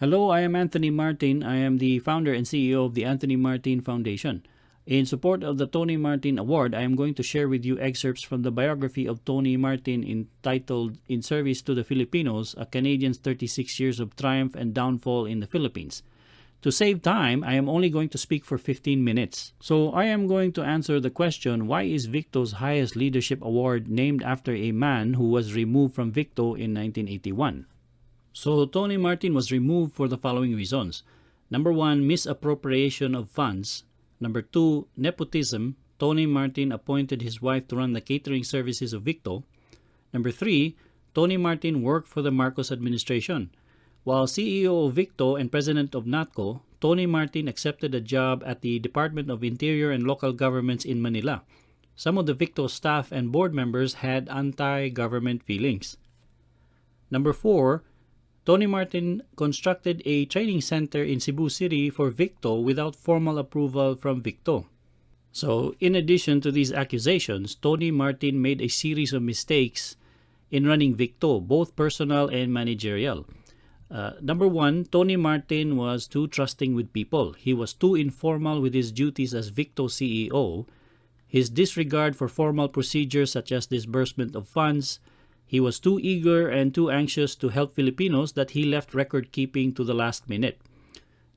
Hello, I am Anthony Martin. I am the founder and CEO of the Anthony Martin Foundation. In support of the Tony Martin Award, I am going to share with you excerpts from the biography of Tony Martin entitled In Service to the Filipinos, a Canadian's 36 Years of Triumph and Downfall in the Philippines. To save time, I am only going to speak for 15 minutes. So I am going to answer the question, why is VICTO's highest leadership award named after a man who was removed from VICTO in 1981? So Tony Martin was removed for the following reasons. Number 1, misappropriation of funds. Number 2, nepotism. Tony Martin appointed his wife to run the catering services of VICTO. Number 3, Tony Martin worked for the Marcos administration. While CEO of VICTO and president of NATCO, Tony Martin accepted a job at the Department of Interior and Local Governments in Manila. Some of the VICTO staff and board members had anti-government feelings. Number 4, Tony Martin constructed a training center in Cebu City for VICTO without formal approval from VICTO. So, in addition to these accusations, Tony Martin made a series of mistakes in running VICTO, both personal and managerial. Number 1, Tony Martin was too trusting with people. He was too informal with his duties as VICTO CEO. His disregard for formal procedures such as disbursement of funds. He was too eager and too anxious to help Filipinos that he left record keeping to the last minute.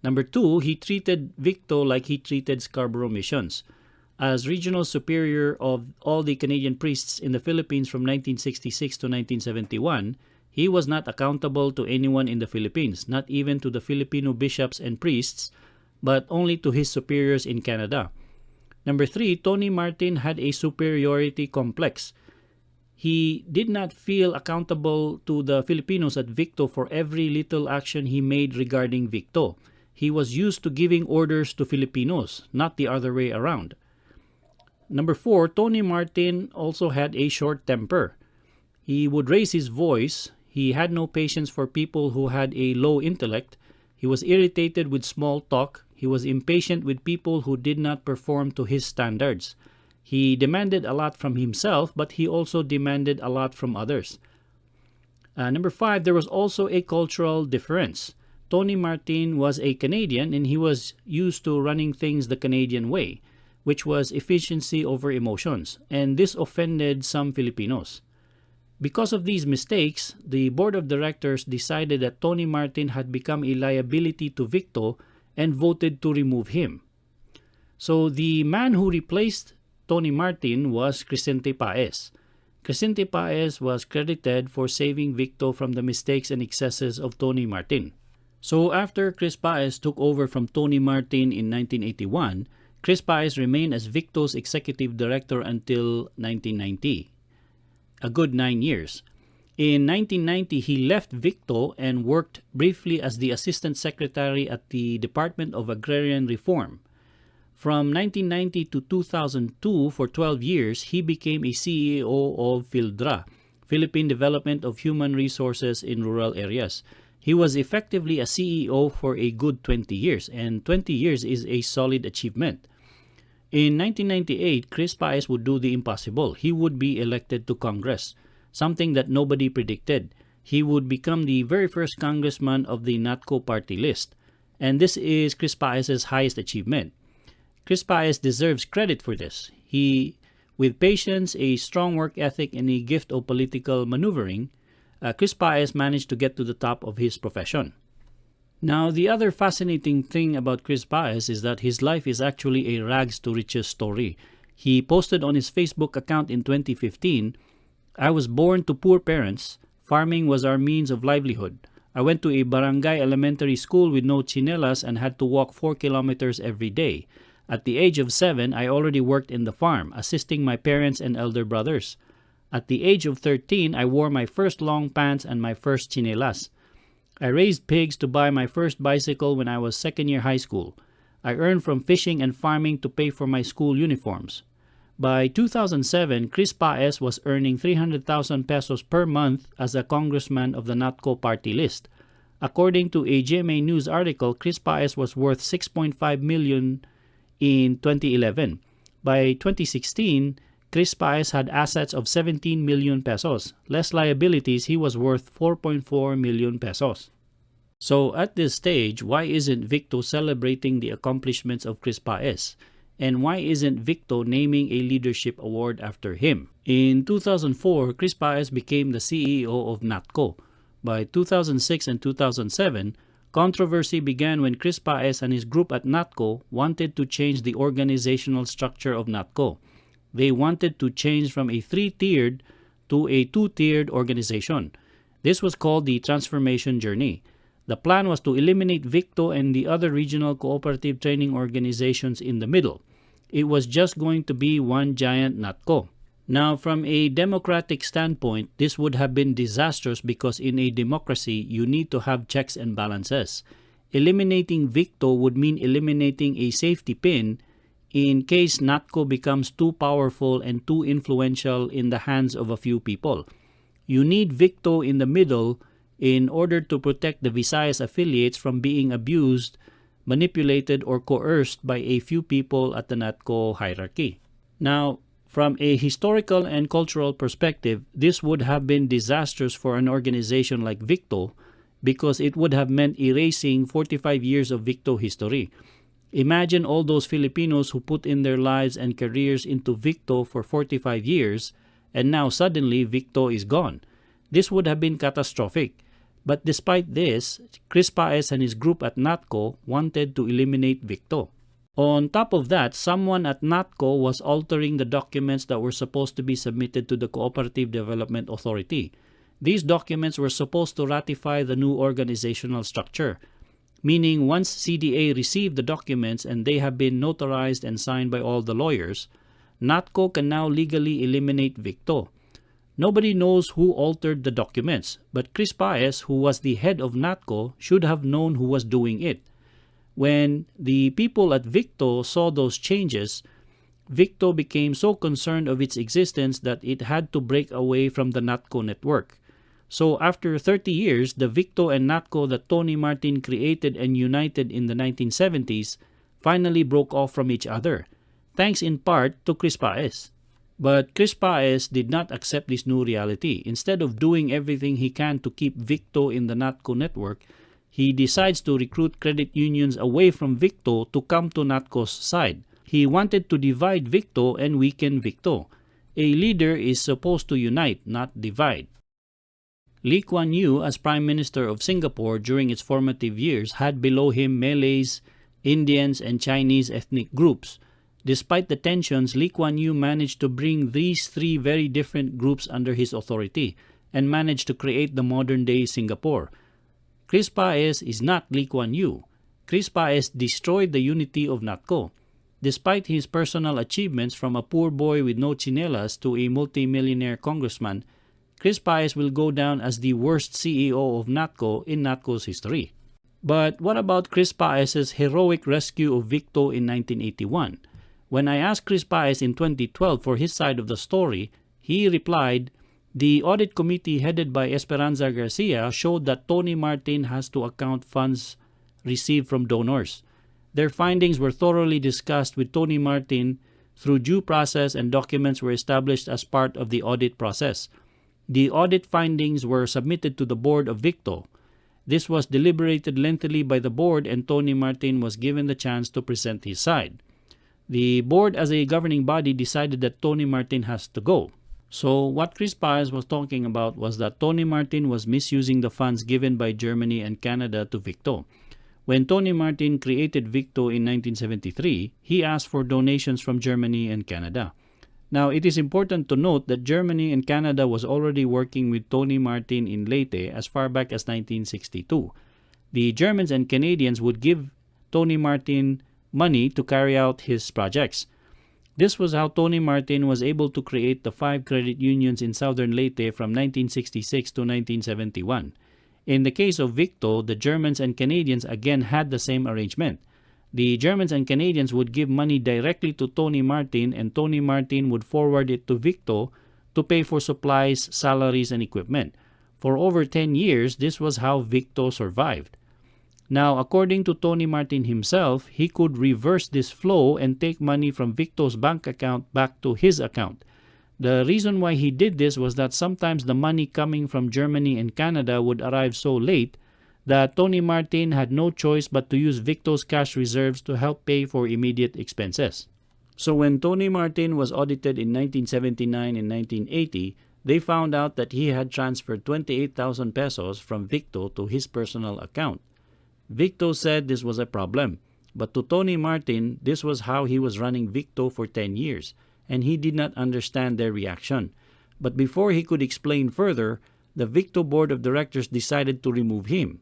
Number 2, he treated VICTO like he treated Scarborough Missions. As regional superior of all the Canadian priests in the Philippines from 1966 to 1971, he was not accountable to anyone in the Philippines, not even to the Filipino bishops and priests, but only to his superiors in Canada. Number 3, Tony Martin had a superiority complex. He did not feel accountable to the Filipinos at VICTO for every little action he made regarding VICTO. He was used to giving orders to Filipinos, not the other way around. Number 4, Tony Martin also had a short temper. He would raise his voice. He had no patience for people who had a low intellect. He was irritated with small talk. He was impatient with people who did not perform to his standards. He demanded a lot from himself, but he also demanded a lot from others. Number 5, there was also a cultural difference. Tony Martin was a Canadian and he was used to running things the Canadian way, which was efficiency over emotions, and this offended some Filipinos. Because of these mistakes, the board of directors decided that Tony Martin had become a liability to VICTO and voted to remove him. So the man who replaced Tony Martin was Cresente Paez. Cresente Paez was credited for saving VICTO from the mistakes and excesses of Tony Martin. So after Chris Paez took over from Tony Martin in 1981, Chris Paez remained as VICTO's executive director until 1990. A good 9 years. In 1990, he left VICTO and worked briefly as the assistant secretary at the Department of Agrarian Reform. From 1990 to 2002, for 12 years, he became a CEO of PhilDRA, Philippine Development of Human Resources in Rural Areas. He was effectively a CEO for a good 20 years, and 20 years is a solid achievement. In 1998, Chris Paez would do the impossible. He would be elected to Congress, something that nobody predicted. He would become the very first congressman of the NATCO party list, and this is Chris Paez's highest achievement. Chris Paez deserves credit for this. He, with patience, a strong work ethic, and a gift of political maneuvering, Chris Paez managed to get to the top of his profession. Now, the other fascinating thing about Chris Paez is that his life is actually a rags to riches story. He posted on his Facebook account in 2015, "I was born to poor parents. Farming was our means of livelihood. I went to a barangay elementary school with no chinelas and had to walk 4 kilometers every day. At the age of 7, I already worked in the farm, assisting my parents and elder brothers. At the age of 13, I wore my first long pants and my first chinelas. I raised pigs to buy my first bicycle when I was second year high school. I earned from fishing and farming to pay for my school uniforms." By 2007, Chris Paez was earning 300,000 pesos per month as a congressman of the NATCO party list. According to a GMA News article, Chris Paez was worth 6.5 million in 2011. By 2016, Chris Paez had assets of 17 million pesos. Less liabilities, he was worth 4.4 million pesos. So at this stage, why isn't VICTO celebrating the accomplishments of Chris Paez? And why isn't VICTO naming a leadership award after him? In 2004, Chris Paez became the CEO of NATCO. By 2006 and 2007, controversy began when Chris Paez and his group at NATCO wanted to change the organizational structure of NATCO. They wanted to change from a 3-tiered to a 2-tiered organization. This was called the transformation journey. The plan was to eliminate VICTO and the other regional cooperative training organizations in the middle. It was just going to be one giant NATCO. Now, from a democratic standpoint, this would have been disastrous because in a democracy, you need to have checks and balances. Eliminating VICTO would mean eliminating a safety pin in case NATCO becomes too powerful and too influential in the hands of a few people. You need VICTO in the middle in order to protect the Visayas affiliates from being abused, manipulated, or coerced by a few people at the NATCO hierarchy. Now, from a historical and cultural perspective, this would have been disastrous for an organization like VICTO because it would have meant erasing 45 years of VICTO history. Imagine all those Filipinos who put in their lives and careers into VICTO for 45 years, and now suddenly VICTO is gone. This would have been catastrophic. But despite this, Chris Paez and his group at NATCO wanted to eliminate VICTO. On top of that, someone at NATCO was altering the documents that were supposed to be submitted to the Cooperative Development Authority. These documents were supposed to ratify the new organizational structure, meaning once CDA received the documents and they have been notarized and signed by all the lawyers, NATCO can now legally eliminate VICTO. Nobody knows who altered the documents, but Chris Paez, who was the head of NATCO, should have known who was doing it. When the people at VICTO saw those changes, VICTO became so concerned of its existence that it had to break away from the NATCO network. So after 30 years, the VICTO and NATCO that Tony Martin created and united in the 1970s finally broke off from each other, thanks in part to Chris Paez. But Chris Paez did not accept this new reality. Instead of doing everything he can to keep VICTO in the NATCO network, he decides to recruit credit unions away from VICTO to come to NATCO's side. He wanted to divide VICTO and weaken VICTO. A leader is supposed to unite, not divide. Lee Kuan Yew, as Prime Minister of Singapore during its formative years, had below him Malays, Indians, and Chinese ethnic groups. Despite the tensions, Lee Kuan Yew managed to bring these 3 very different groups under his authority and managed to create the modern-day Singapore. Chris Paez is not Lee Kuan Yew. Chris Paez destroyed the unity of NATCO. Despite his personal achievements from a poor boy with no chinelas to a multi-millionaire congressman, Chris Paez will go down as the worst CEO of NATCO in NATCO's history. But what about Chris Paez's heroic rescue of VICTO in 1981? When I asked Chris Paez in 2012 for his side of the story, he replied, "The audit committee headed by Esperanza Garcia showed that Tony Martin has to account funds received from donors. Their findings were thoroughly discussed with Tony Martin through due process and documents were established as part of the audit process. The audit findings were submitted to the board of VICTO. This was deliberated lengthily by the board and Tony Martin was given the chance to present his side. The board as a governing body decided that Tony Martin has to go." So what Chris Paez was talking about was that Tony Martin was misusing the funds given by Germany and Canada to VICTO. When Tony Martin created VICTO in 1973, he asked for donations from Germany and Canada. Now, it is important to note that Germany and Canada was already working with Tony Martin in Leyte as far back as 1962. The Germans and Canadians would give Tony Martin money to carry out his projects. This was how Tony Martin was able to create the 5 credit unions in southern Leyte from 1966 to 1971. In the case of VICTO, the Germans and Canadians again had the same arrangement. The Germans and Canadians would give money directly to Tony Martin and Tony Martin would forward it to VICTO to pay for supplies, salaries, and equipment. For over 10 years, this was how VICTO survived. Now, according to Tony Martin himself, he could reverse this flow and take money from VICTO's bank account back to his account. The reason why he did this was that sometimes the money coming from Germany and Canada would arrive so late that Tony Martin had no choice but to use VICTO's cash reserves to help pay for immediate expenses. So when Tony Martin was audited in 1979 and 1980, they found out that he had transferred 28,000 pesos from VICTO to his personal account. VICTO said this was a problem, but to Tony Martin, this was how he was running VICTO for 10 years, and he did not understand their reaction. But before he could explain further, the VICTO board of directors decided to remove him.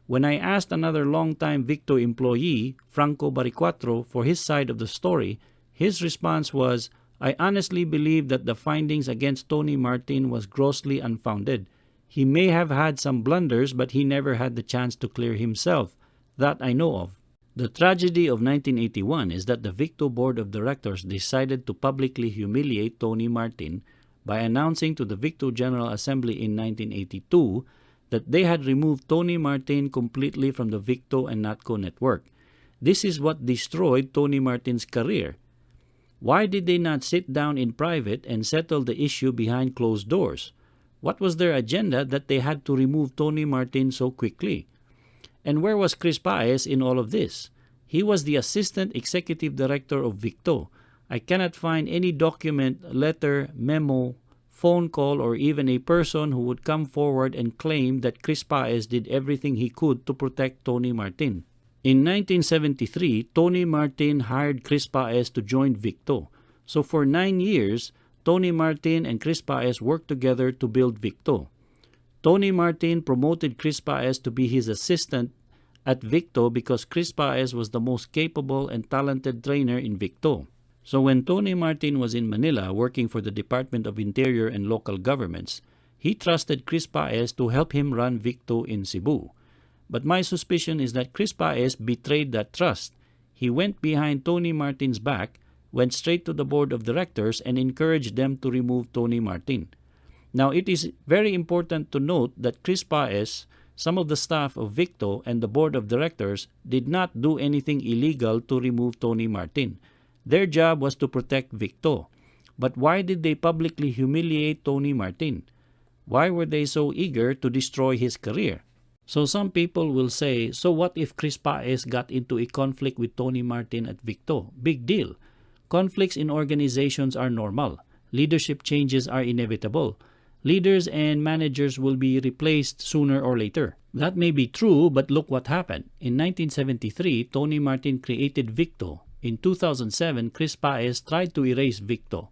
When I asked another longtime VICTO employee, Franco Baricuatro, for his side of the story, his response was, "I honestly believe that the findings against Tony Martin was grossly unfounded. He may have had some blunders, but he never had the chance to clear himself. That I know of." The tragedy of 1981 is that the VICTO board of directors decided to publicly humiliate Tony Martin by announcing to the VICTO General Assembly in 1982 that they had removed Tony Martin completely from the VICTO and NATCO network. This is what destroyed Tony Martin's career. Why did they not sit down in private and settle the issue behind closed doors? What was their agenda that they had to remove Tony Martin so quickly? And where was Chris Paez in all of this? He was the Assistant Executive Director of VICTO. I cannot find any document, letter, memo, phone call, or even a person who would come forward and claim that Chris Paez did everything he could to protect Tony Martin. In 1973, Tony Martin hired Chris Paez to join VICTO. So for 9 years, Tony Martin and Chris Paez worked together to build VICTO. Tony Martin promoted Chris Paez to be his assistant at VICTO because Chris Paez was the most capable and talented trainer in VICTO. So when Tony Martin was in Manila working for the Department of Interior and local governments, he trusted Chris Paez to help him run VICTO in Cebu. But my suspicion is that Chris Paez betrayed that trust. He went behind Tony Martin's back, went straight to the board of directors, and encouraged them to remove Tony Martin. Now, it is very important to note that Chris Paez, some of the staff of VICTO, and the board of directors did not do anything illegal to remove Tony Martin. Their job was to protect VICTO. But why did they publicly humiliate Tony Martin? Why were they so eager to destroy his career? So some people will say, so what if Chris Paez got into a conflict with Tony Martin at VICTO? Big deal. Conflicts in organizations are normal. Leadership changes are inevitable. Leaders and managers will be replaced sooner or later. That may be true, but look what happened. In 1973, Tony Martin created VICTO. In 2007, Chris Paez tried to erase VICTO.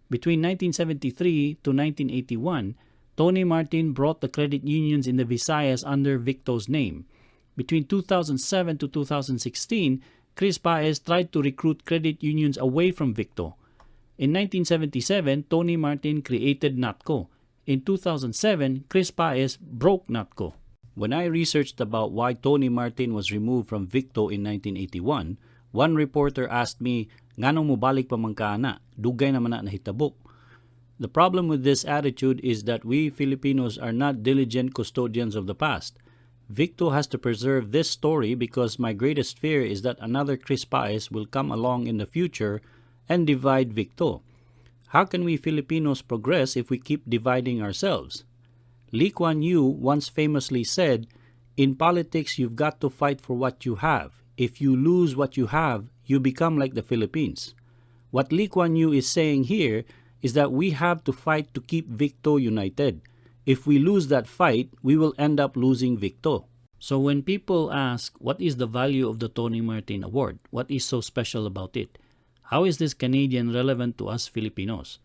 Between 1973 to 1981, Tony Martin brought the credit unions in the Visayas under VICTO's name. Between 2007 to 2016, Chris Paez tried to recruit credit unions away from VICTO. In 1977, Tony Martin created NATCO. In 2007, Chris Paez broke NATCO. When I researched about why Tony Martin was removed from VICTO in 1981, one reporter asked me, "Nganong mo balik pa man ka na? Dugay naman na nahitabo." The problem with this attitude is that we Filipinos are not diligent custodians of the past. VICTO has to preserve this story because my greatest fear is that another Chris Paez will come along in the future and divide VICTO. How can we Filipinos progress if we keep dividing ourselves? Lee Kuan Yew once famously said, "In politics, you've got to fight for what you have. If you lose what you have, you become like the Philippines." What Lee Kuan Yew is saying here is that we have to fight to keep VICTO united. If we lose that fight, we will end up losing VICTO. So when people ask, what is the value of the Tony Martin Award? What is so special about it? How is this Canadian relevant to us Filipinos?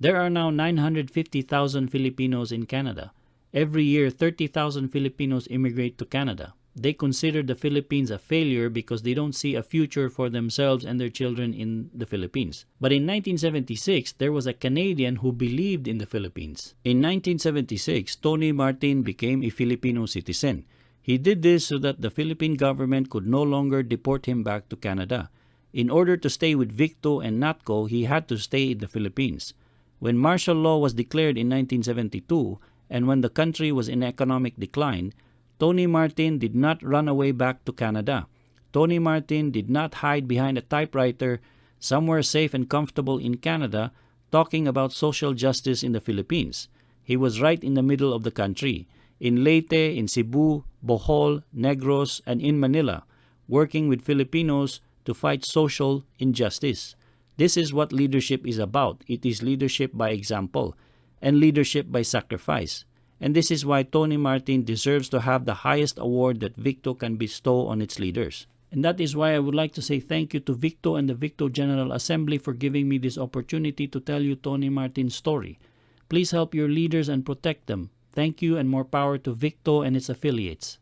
There are now 950,000 Filipinos in Canada. Every year, 30,000 Filipinos immigrate to Canada. They consider the Philippines a failure because they don't see a future for themselves and their children in the Philippines. But in 1976, there was a Canadian who believed in the Philippines. In 1976, Tony Martin became a Filipino citizen. He did this so that the Philippine government could no longer deport him back to Canada. In order to stay with VICTO and NATCO, he had to stay in the Philippines. When martial law was declared in 1972, and when the country was in economic decline, Tony Martin did not run away back to Canada. Tony Martin did not hide behind a typewriter somewhere safe and comfortable in Canada talking about social justice in the Philippines. He was right in the middle of the country, in Leyte, in Cebu, Bohol, Negros, and in Manila, working with Filipinos to fight social injustice. This is what leadership is about. It is leadership by example and leadership by sacrifice. And this is why Tony Martin deserves to have the highest award that VICTO can bestow on its leaders. And that is why I would like to say thank you to VICTO and the VICTO General Assembly for giving me this opportunity to tell you Tony Martin's story. Please help your leaders and protect them. Thank you, and more power to VICTO and its affiliates.